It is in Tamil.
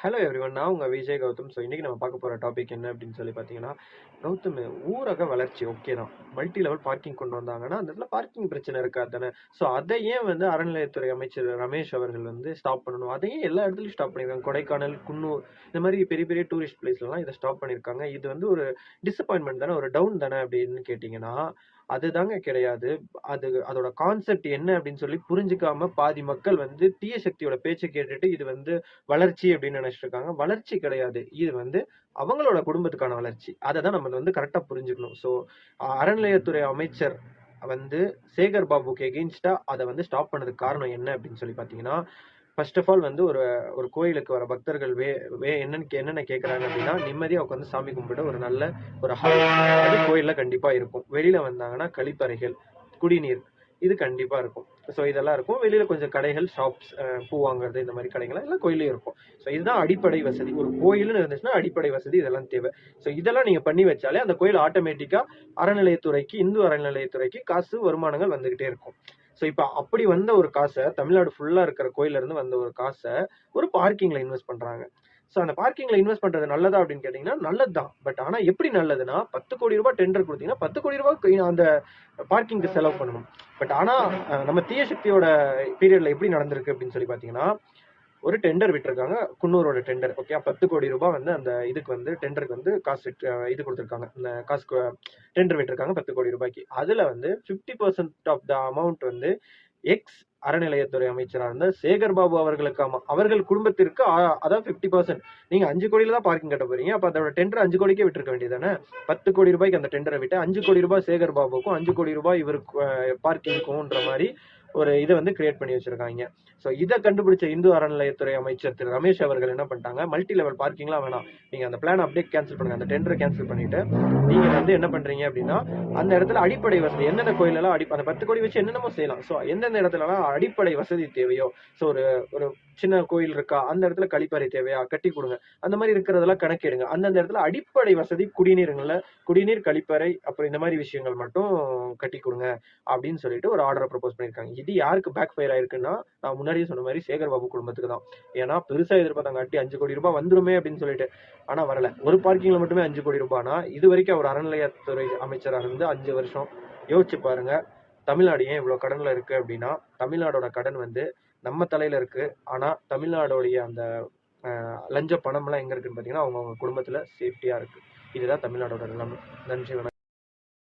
Hello everyone. நான் உங்க விஜய் கௌதம். ஸோ இன்னைக்கு நம்ம பார்க்க போற டாபிக் என்ன அப்படின்னு சொல்லி பார்த்தீங்கன்னா, கௌதம், ஊரக வளர்ச்சி ஓகே தான். மல்டி லெவல் பார்க்கிங் கொண்டு வந்தாங்கன்னா, அந்த இடத்துல பார்க்கிங் பிரச்சனை இருக்காது தானே. ஸோ அதை ஏன் வந்து அறநிலையத்துறை அமைச்சர் ரமேஷ் அவர்கள் வந்து ஸ்டாப் பண்ணணும்? அதை ஏன் எல்லா இடத்துலயும் ஸ்டாப் பண்ணியிருக்காங்க? கொடைக்கானல், குன்னூர் இந்த மாதிரி பெரிய பெரிய டூரிஸ்ட் பிளேஸ்லலாம் இதை ஸ்டாப் பண்ணியிருக்காங்க. இது வந்து ஒரு டிசப்பாயின்மெண்ட் தானே, ஒரு டவுன் தானே அப்படின்னு கேட்டிங்கன்னா, அதுதாங்க கிடையாது. அதோட கான்செப்ட் என்ன அப்படின்னு சொல்லி புரிஞ்சுக்காம பாதி மக்கள் வந்து தீய சக்தியோட பேச்சை கேட்டுட்டு இது வந்து வளர்ச்சி அப்படின்னு நினைச்சிட்டு இருக்காங்க. வளர்ச்சி கிடையாது. இது வந்து அவங்களோட குடும்பத்துக்கான வளர்ச்சி. அதை தான் நம்ம வந்து கரெக்டா புரிஞ்சுக்கணும். ஸோ அறநிலையத்துறை அமைச்சர் வந்து சேகர் பாபுக்கு எகெயின்ஸ்டா அதை வந்து ஸ்டாப் பண்ணதுக்கு காரணம் என்ன அப்படின்னு சொல்லி பார்த்தீங்கன்னா, ஃபர்ஸ்ட் ஆஃப் ஆல் வந்து ஒரு ஒரு கோயிலுக்கு வர பக்தர்கள் என்னென்ன கேட்குறாங்க அப்படின்னா, நிம்மதியா உட்காந்து சாமி கும்பிட ஒரு நல்ல ஒரு ஹால் அது கோயில்ல கண்டிப்பா இருக்கும். வெளியில வந்தாங்கன்னா கழிப்பறைகள், குடிநீர் இது கண்டிப்பா இருக்கும். ஸோ இதெல்லாம் இருக்கும். வெளியில கொஞ்சம் கடைகள், ஷாப்ஸ், பூ வாங்குறது இந்த மாதிரி கடைகள் எல்லாம் கோயிலையும் இருக்கும். ஸோ இதுதான் அடிப்படை வசதி. ஒரு கோயில்னு இருந்துச்சுன்னா அடிப்படை வசதி இதெல்லாம் தேவை. ஸோ இதெல்லாம் நீங்க பண்ணி வச்சாலே அந்த கோயில் ஆட்டோமேட்டிக்கா அறநிலையத்துறைக்கு, இந்து அறநிலையத்துறைக்கு காசு வருமானங்கள் வந்துகிட்டே இருக்கும். ஸோ இப்போ அப்படி வந்த ஒரு காசை, தமிழ்நாடு ஃபுல்லா இருக்கிற கோயில்ல இருந்து வந்த ஒரு காசை ஒரு பார்க்கிங்ல இன்வெஸ்ட் பண்றாங்க. ஸோ அந்த பார்க்கிங்ல இன்வெஸ்ட் பண்றது நல்லதா அப்படின்னு கேட்டீங்கன்னா நல்லதுதான். பட் ஆனா எப்படி நல்லதுன்னா, 10 கோடி ரூபாய் டெண்டர் கொடுத்தீங்கன்னா 10 கோடி ரூபாய் அந்த பார்க்கிங்க்கு செலவு பண்ணணும். பட் ஆனா நம்ம தீய சக்தியோட பீரியட்ல எப்படி நடந்திருக்கு அப்படின்னு சொல்லி பாத்தீங்கன்னா, ஒரு டெண்டர் விட்டுருக்காங்க. குன்னூரோட டெண்டர். ஓகே, 10 கோடி ரூபாய் வந்து அந்த இதுக்கு வந்து டெண்டருக்கு வந்து காசு இது கொடுத்துருக்காங்க. இந்த காசு டெண்டர் விட்டுருக்காங்க 10 கோடி ரூபாய்க்கு. அதுல வந்து 50% ஆஃப் த அமௌண்ட் வந்து எக்ஸ் அறநிலையத்துறை அமைச்சரா இருந்த சேகர் பாபு அவர்களுக்கு, அவர்கள் குடும்பத்திற்கு அதான் 50%. நீங்க 5 கோடியில தான் பார்க்கிங் கட்ட போறீங்க. அப்ப அதோட டெண்டர் 5 கோடிக்கே விட்டுருக்க வேண்டியதானே. 10 கோடி ரூபாய்க்கு அந்த டெண்டரை விட்டு 5 கோடி ரூபாய் சேகர் பாபுக்கும் 5 கோடி ரூபாய் இவருக்கு பார்க்கிங்க்கும்ன்ற மாதிரி ஒரு இதை வந்து கிரியேட் பண்ணி வச்சிருக்காங்க. ஸோ இதை கண்டுபிடிச்ச இந்து அறநிலையத்துறை அமைச்சர் திரு ரமேஷ் அவர்கள் என்ன பண்ணிட்டாங்க, மல்டி லெவல் பார்க்கிங்லாம் வேணாம், நீங்க அந்த பிளான் அப்படியே கேன்சல் பண்ணுங்க, அந்த டெண்டரை கேன்சல் பண்ணிட்டு நீங்க வந்து என்ன பண்றீங்க அப்படின்னா, அந்த இடத்துல அடிப்படை வசதி எந்தெந்த கோயிலெல்லாம் அந்த 10 கோடி வச்சு என்னென்னமோ செய்யலாம். ஸோ எந்தெந்த இடத்துலலாம் அடிப்படை வசதி தேவையோ, ஸோ ஒரு ஒரு சின்ன கோயில் இருக்கா, அந்த இடத்துல கழிப்பறை தேவையா கட்டி கொடுங்க. அந்த மாதிரி இருக்கிறதெல்லாம் கணக்கெடுங்க. அந்தந்த இடத்துல அடிப்படை வசதி குடிநீர், கழிப்பறை, அப்புறம் இந்த மாதிரி விஷயங்கள் மட்டும் கட்டி கொடுங்க அப்படின்னு சொல்லிட்டு ஒரு ஆர்டரை ப்ரப்போஸ் பண்ணியிருக்காங்க. இது யாருக்கு பேக் ஃபயர் ஆயிருக்குன்னா, நான் முன்னாடியே சொன்ன மாதிரி சேகர் பாபு குடும்பத்துக்கு தான். ஏன்னா பெருசா எதிர்பார்த்தாங்க 5 கோடி ரூபாய் வந்துருமே அப்படின்னு சொல்லிட்டு. ஆனா வரல. ஒரு பார்க்கிங்ல மட்டுமே 5 கோடி ரூபாய்னா, இது வரைக்கும் அவர் அறநிலையத்துறை அமைச்சரா இருந்து 5 வருஷம் யோசிச்சு பாருங்க. தமிழ்நாடு ஏன் இவ்வளவு கடன்ல இருக்கு அப்படின்னா, தமிழ்நாடோட கடன் வந்து நம்ம தலையில இருக்கு. ஆனா தமிழ்நாடோடைய அந்த லஞ்ச பணம் எல்லாம் எங்க இருக்குன்னு பாத்தீங்கன்னா, அவங்க குடும்பத்துல சேஃப்டியா இருக்கு. இதுதான் தமிழ்நாடோட நிலைமை. நன்றி, வணக்கம்.